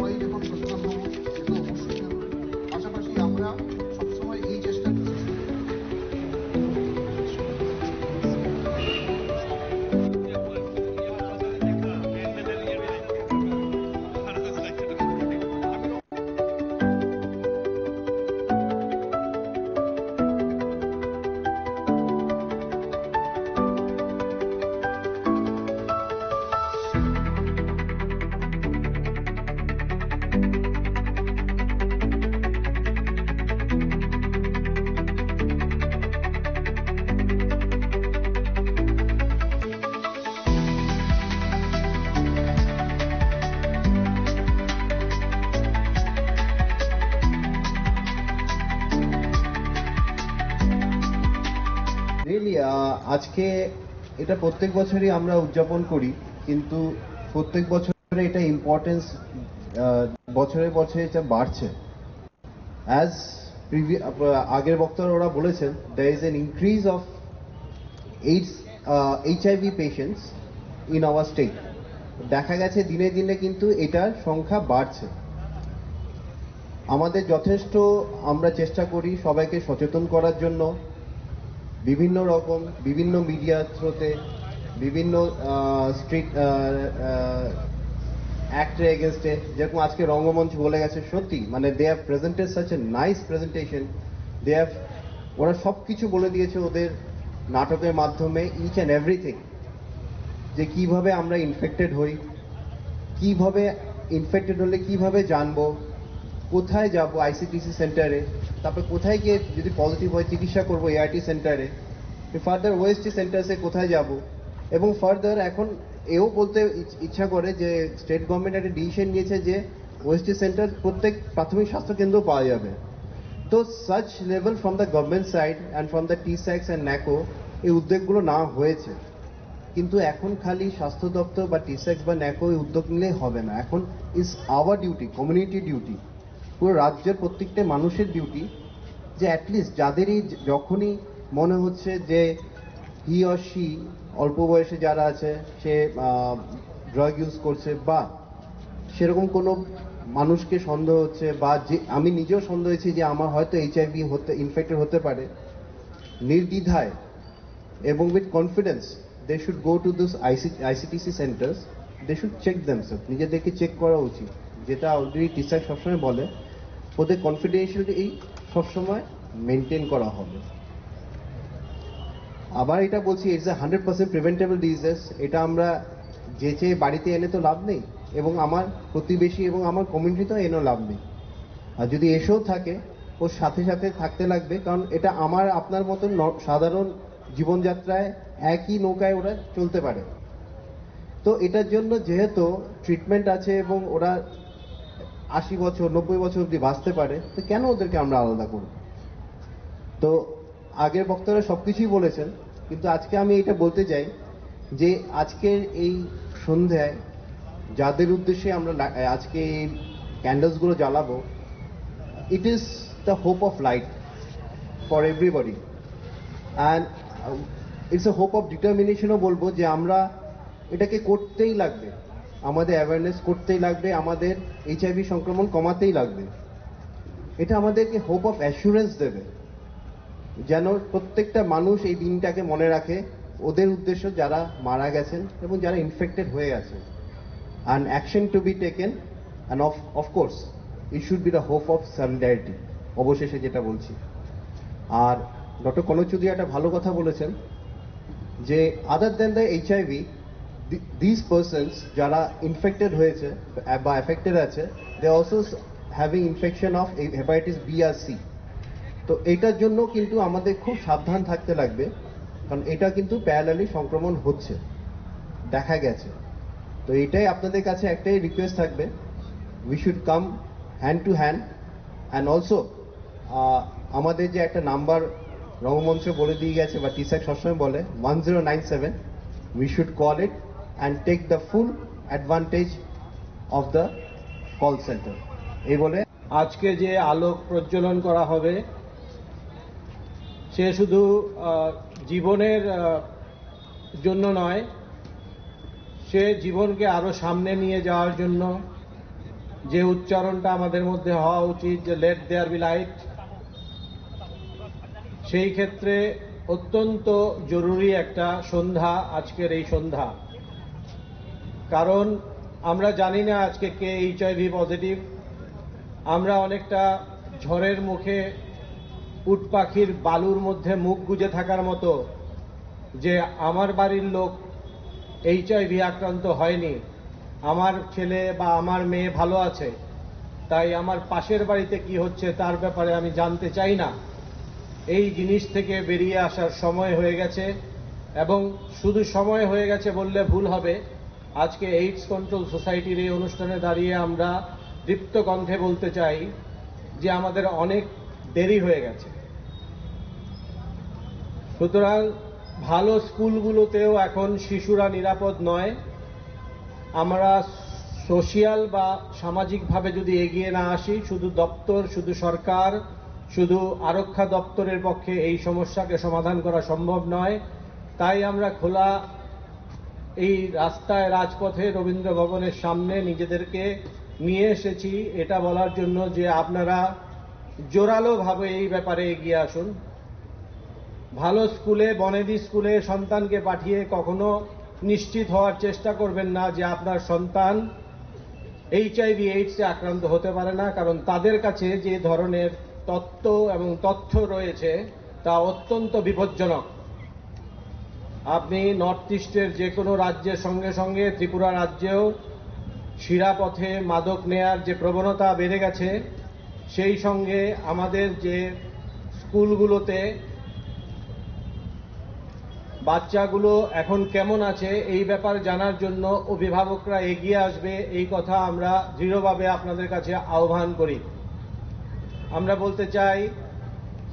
সবাই যখন সচেতন হবো সেটা অবশ্যই জরুরি। পাশাপাশি আমরা সবসময় এই চেষ্টা করি রিয়েলি আজকে এটা প্রত্যেক বছরই আমরা উদযাপন করি, কিন্তু প্রত্যেক বছরে এটা ইম্পর্টেন্স বছরে বছরে এটা বাড়ছে। অ্যাজ আগের বক্তারা ওরা বলেছেন, there is an increase of AIDS HIV patients in our state. দেখা গেছে দিনে দিনে কিন্তু এটার সংখ্যা বাড়ছে। আমাদের যথেষ্ট আমরা চেষ্টা করি সবাইকে সচেতন করার জন্য, বিভিন্ন রকম বিভিন্ন মিডিয়া থ্রুতে, বিভিন্ন স্ট্রিট অ্যাক্টের এগেনস্টে, যেরকম আজকে রঙ্গমঞ্চ বলে গেছে, সত্যি মানে they have presented such a nice presentation. ওরা সব কিছু বলে দিয়েছে ওদের নাটকের মাধ্যমে, ইচ অ্যান্ড এভরিথিং, যে কিভাবে আমরা ইনফেক্টেড হই, কিভাবে ইনফেক্টেড হলে কিভাবে জানবো, কোথায় যাব আইসিটিসি সেন্টারে, তারপর কোথায় গিয়ে যদি পজিটিভ হয় চিকিৎসা করবো এআরটি সেন্টারে, ফার্দার ওএসটি সেন্টার্সে কোথায় যাব। এবং ফার্দার এখন এও বলতে ইচ্ছা করে যে স্টেট গভর্নমেন্ট একটা ডিসিশন নিয়েছে যে ওএসটি সেন্টার প্রত্যেক প্রাথমিক স্বাস্থ্য কেন্দ্র পাওয়া যাবে। তো such level from the government side and from the TSACS and NACO এই উদ্যোগগুলো না হয়েছে, কিন্তু এখন খালি স্বাস্থ্য দপ্তর বা টিস্যাক্স বা ন্যাকো এই উদ্যোগ নিলেই হবে না। এখন is our duty, community duty, পুরো রাজ্যের প্রত্যেকটা মানুষের ডিউটি, যে অ্যাটলিস্ট যাদেরই যখনই মনে হচ্ছে যে হি অর শি অল্প বয়সে যারা আছে সে ড্রাগ ইউজ করছে, বা সেরকম কোনো মানুষকে সন্দেহ হচ্ছে, বা যে আমি নিজেও সন্দেহ হয়েছি যে আমার হয়তো HIV ইনফেক্টেড হতে পারে, নির্দ্বিধায় এবং with confidence they should go to this ICTC centres, they should check themself, নিজেদেরকে চেক করা উচিত, যেটা অলরেডি টিচার সবসময় বলে ওদের কনফিডেন্সিয়ালিটি সবসময় মেনটেন করা হবে। আবার এটা বলছি, ইটস এ 100% প্রিভেন্টেবল ডিজিজ। এটা আমরা যেচে বাড়িতে এনে তো লাভ নেই, এবং আমার প্রতিবেশী এবং আমার কমিউনিটিতেও এনেও লাভ নেই। আর যদি এসেও থাকে ওর সাথে সাথে থাকতে লাগবে, কারণ এটা আমার আপনার মতন সাধারণ জীবনযাত্রায় একই নৌকায় ওরা চলতে পারে। তো এটার জন্য যেহেতু ট্রিটমেন্ট আছে এবং ওরা 80 বছর 90 বছর অব্দি বাঁচতে পারে, তো কেন ওদেরকে আমরা আলাদা করব? তো আগের বক্তারা সবকিছুই বলেছেন, কিন্তু আজকে আমি এটা বলতে চাই যে আজকের এই সন্ধ্যায় যাদের উদ্দেশ্যে আমরা আজকে এই ক্যান্ডেলসগুলো জ্বালাবো, it is the hope of light for everybody, and it's a hope of ডিটারমিনেশনও বলবো, যে আমরা এটাকে করতেই লাগবে, আমাদের অ্যাওয়ারনেস করতেই লাগবে, আমাদের HIV সংক্রমণ কমাতেই লাগবে। এটা আমাদেরকে হোপ অফ অ্যাসুরেন্স দেবে, যেন প্রত্যেকটা মানুষ এই দিনটাকে মনে রাখে, ওদের উদ্দেশ্য যারা মারা গেছেন এবং যারা ইনফেক্টেড হয়ে আছেন, and action to be taken, and of course it should be the hope of solidarity. অবশেষে যেটা বলছি, আর ডক্টর কনক চৌধুরী একটা ভালো কথা বলেছেন যে other than the HIV, this persons যারা ইনফেক্টেড হয়েছে বা এফেক্টেড আছে, they also having infection of hepatitis B আর সি। তো এটার জন্য কিন্তু আমাদের খুব সাবধান থাকতে লাগবে, কারণ এটা কিন্তু প্যারালালি সংক্রমণ হচ্ছে, দেখা গেছে। তো এটাই আপনাদের কাছে একটাই রিকোয়েস্ট থাকবে, we should come hand to hand, and also আমাদের যে একটা নাম্বার রঙ্গমঞ্চ বলে দিয়ে গেছে বা টিস্যাক সবসময় বলে 1097, we should call it and take the full advantage of the call center. এই বলে আজকে যে আলোক প্রজ্বলন করা হবে, সে শুধু জীবনের জন্য নয়, সে জীবনকে আরো সামনে নিয়ে যাওয়ার জন্য, যে উচ্চারণটা আমাদের মধ্যে হওয়া উচিত যে লেট দেয়ার বি লাইট, সেই ক্ষেত্রে অত্যন্ত জরুরি একটা সন্ধ্যা আজকের এই সন্ধ্যা। কারণ আমরা জানি না আজকে কে HIV পজিটিভ। আমরা অনেকটা ঝড়ের মুখে উট পাখির বালুর মধ্যে মুখ গুজে থাকার মতো যে আমার বাড়ির লোক HIV আক্রান্ত হয়নি, আমার ছেলে বা আমার মেয়ে ভালো আছে, তাই আমার পাশের বাড়িতে কি হচ্ছে তার ব্যাপারে আমি জানতে চাই না। এই জিনিস থেকে বেরিয়ে আসার সময় হয়ে গেছে, এবং শুধু সময় হয়ে গেছে বললে ভুল হবে। আজকে এইডস কন্ট্রোল সোসাইটির এই অনুষ্ঠানে দাঁড়িয়ে আমরা দীপ্ত কণ্ঠে বলতে চাই যে আমাদের অনেক দেরি হয়ে গেছে। সুতরাং ভালো স্কুলগুলোতেও এখন শিশুরা নিরাপদ নয়। আমরা সোশিয়াল বা সামাজিকভাবে যদি এগিয়ে না আসি, শুধু দপ্তর, শুধু সরকার, শুধু আরক্ষা দপ্তরের পক্ষে এই সমস্যাকে সমাধান করা সম্ভব নয়। তাই আমরা খোলা এই রাস্তায়, রাজপথে, রবীন্দ্র ভবনের সামনে নিজেদেরকে নিয়ে এসেছি এটা বলার জন্য যে আপনারা জোরালোভাবে এই ব্যাপারে এগিয়ে আসুন। ভালো স্কুলে, বনেদি স্কুলে সন্তানকে পাঠিয়ে কখনো নিশ্চিত হওয়ার চেষ্টা করবেন না যে আপনার সন্তান HIV এইডসে আক্রান্ত হতে পারে না, কারণ তাদের কাছে যে ধরনের তত্ত্ব এবং তথ্য রয়েছে তা অত্যন্ত বিপজ্জনক। আপনি নর্থ ইস্টের যে কোনো রাজ্যের সঙ্গে সঙ্গে ত্রিপুরা রাজ্যেও শিরাপথে মাদক নেয়ার যে প্রবণতা বেড়ে গেছে, সেই সঙ্গে আমাদের যে স্কুলগুলোতে বাচ্চাগুলো এখন কেমন আছে এই ব্যাপার জানার জন্য অভিভাবকরা এগিয়ে আসবে, এই কথা আমরা দৃঢ়ভাবে আপনাদের কাছে আহ্বান করি। আমরা বলতে চাই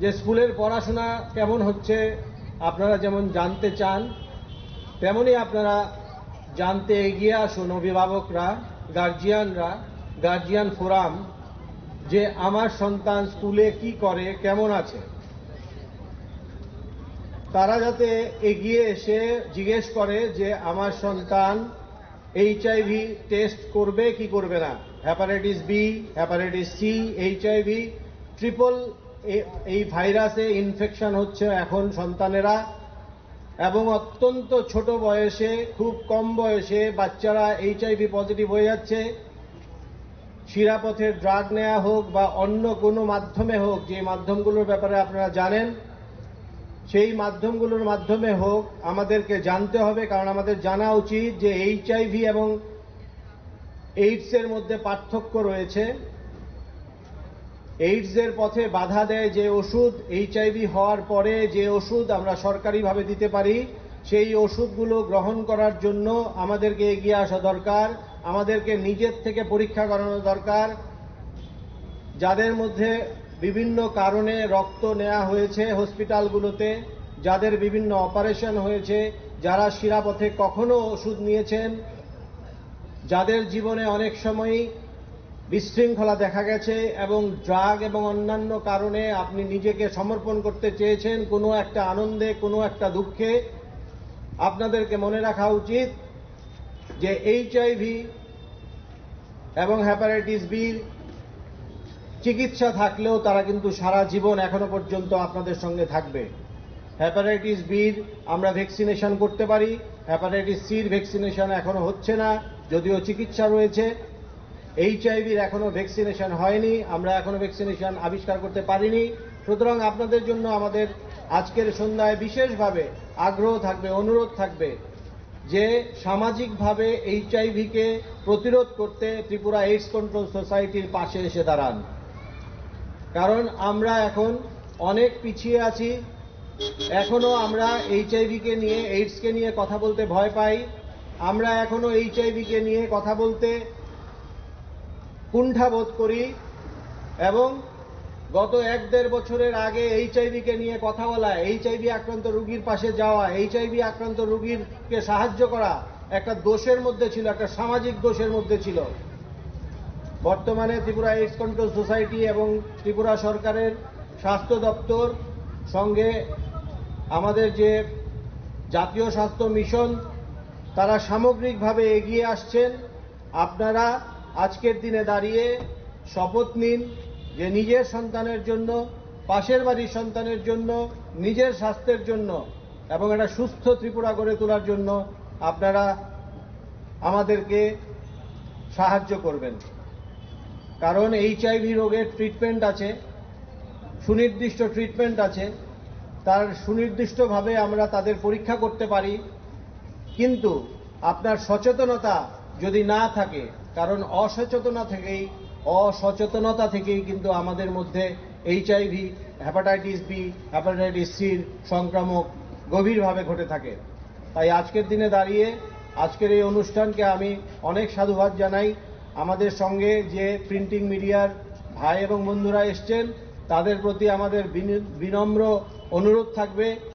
যে স্কুলের পড়াশোনা কেমন হচ্ছে আপনারা যেমন জানতে চান, তেমনি আপনারা জানতে এগিয়ে আসুন অভিভাবকরা, গার্জিয়ানরা, গার্জিয়ান ফোরাম, যে আমার সন্তান স্কুলে কি করে, কেমন আছে। তারা যাতে এগিয়ে এসে জিজ্ঞেস করে যে আমার সন্তান HIV টেস্ট করবে কি করবে না, hepatitis B, hepatitis C, HIV triple এই ভাইরাসে ইনফেকশন হচ্ছে এখন সন্তানেরা, এবং অত্যন্ত ছোট বয়সে, খুব কম বয়সে বাচ্চারা HIV পজিটিভ হয়ে যাচ্ছে। শিরাপথের ড্রাগ নেওয়া হোক বা অন্য কোনো মাধ্যমে হোক, যে মাধ্যমগুলোর ব্যাপারে আপনারা জানেন, সেই মাধ্যমগুলোর মাধ্যমে হোক আমাদেরকে জানতে হবে, কারণ আমাদের জানা উচিত যে HIV এবং এইডসের মধ্যে পার্থক্য রয়েছে। এইডসের পথে বাধা দেয় যে ওষুধ, HIV হওয়ার পরে যে ওষুধ আমরা সরকারিভাবে দিতে পারি, সেই ওষুধগুলো গ্রহণ করার জন্য আমাদেরকে এগিয়ে আসা দরকার, আমাদেরকে নিজের থেকে পরীক্ষা করানো দরকার। যাদের মধ্যে বিভিন্ন কারণে রক্ত নেওয়া হয়েছে হসপিটালগুলোতে, যাদের বিভিন্ন অপারেশন হয়েছে, যারা শিরাপথে কখনো ওষুধ নিয়েছেন, যাদের জীবনে অনেক সময়ই বিশৃঙ্খলা দেখা গেছে এবং ড্রাগ এবং অন্যান্য কারণে আপনি নিজেকে সমর্পণ করতে চেয়েছেন কোনো একটা আনন্দে, কোনো একটা দুঃখে, আপনাদেরকে মনে রাখা উচিত যে HIV এবং হেপাটাইটিস বির চিকিৎসা থাকলেও তারা কিন্তু সারা জীবন এখনো পর্যন্ত আপনাদের সঙ্গে থাকবে। হেপাটাইটিস বির আমরা ভ্যাকসিনেশন করতে পারি, হেপাটাইটিস সির ভ্যাকসিনেশন এখনো হচ্ছে না, যদিও চিকিৎসা রয়েছে। HIVর এখনো ভ্যাকসিনেশন হয়নি, আমরা এখনো ভ্যাকসিনেশন আবিষ্কার করতে পারিনি। সুতরাং আপনাদের জন্য আমাদের আজকের সন্ধ্যায় বিশেষভাবে আগ্রহ থাকবে, অনুরোধ থাকবে যে সামাজিকভাবে HIV-কে প্রতিরোধ করতে ত্রিপুরা এইডস কন্ট্রোল সোসাইটির পাশে এসে দাঁড়ান। কারণ আমরা এখন অনেক পিছিয়ে আছি, এখনো আমরা HIV-কে নিয়ে, এইডসকে নিয়ে কথা বলতে ভয় পাই। আমরা এখনো HIV-কে নিয়ে কথা বলতে কুণ্ঠাবোধ করি, এবং গত 1-1.5 বছরের আগে HIV-কে নিয়ে কথা বলা, HIV আক্রান্ত রোগীর পাশে যাওয়া, HIV আক্রান্ত রোগীকে সাহায্য করা একটা দোষের মধ্যে ছিল, একটা সামাজিক দোষের মধ্যে ছিল। বর্তমানে ত্রিপুরা এইডস কন্ট্রোল সোসাইটি এবং ত্রিপুরা সরকারের স্বাস্থ্য দপ্তর সঙ্গে আমাদের যে জাতীয় স্বাস্থ্য মিশন, তারা সামগ্রিকভাবে এগিয়ে আসছেন। আপনারা আজকের দিনে দাঁড়িয়ে শপথ নিন যে নিজের সন্তানের জন্য, পাশের বাড়ির সন্তানের জন্য, নিজের স্বাস্থ্যের জন্য এবং একটা সুস্থ ত্রিপুরা গড়ে তোলার জন্য আপনারা আমাদেরকে সাহায্য করবেন। কারণ এইচআইভি রোগের ট্রিটমেন্ট আছে, সুনির্দিষ্ট ট্রিটমেন্ট আছে, তার সুনির্দিষ্টভাবে আমরা তাদের পরীক্ষা করতে পারি। কিন্তু আপনার সচেতনতা যদি না থাকে, কারণ অসচেতনতা থেকেই কিন্তু আমাদের মধ্যে এইচআইভি, হেপাটাইটিস বি, হেপাটাইটিস সির সংক্রামক গভীরভাবে ঘটে থাকে। তাই আজকের দিনে দাঁড়িয়ে আজকের এই অনুষ্ঠানকে আমি অনেক সাধুবাদ জানাই। আমাদের সঙ্গে যে প্রিন্টিং মিডিয়ার ভাই এবং বন্ধুরা এসছেন তাদের প্রতি আমাদের বিনম্র অনুরোধ থাকবে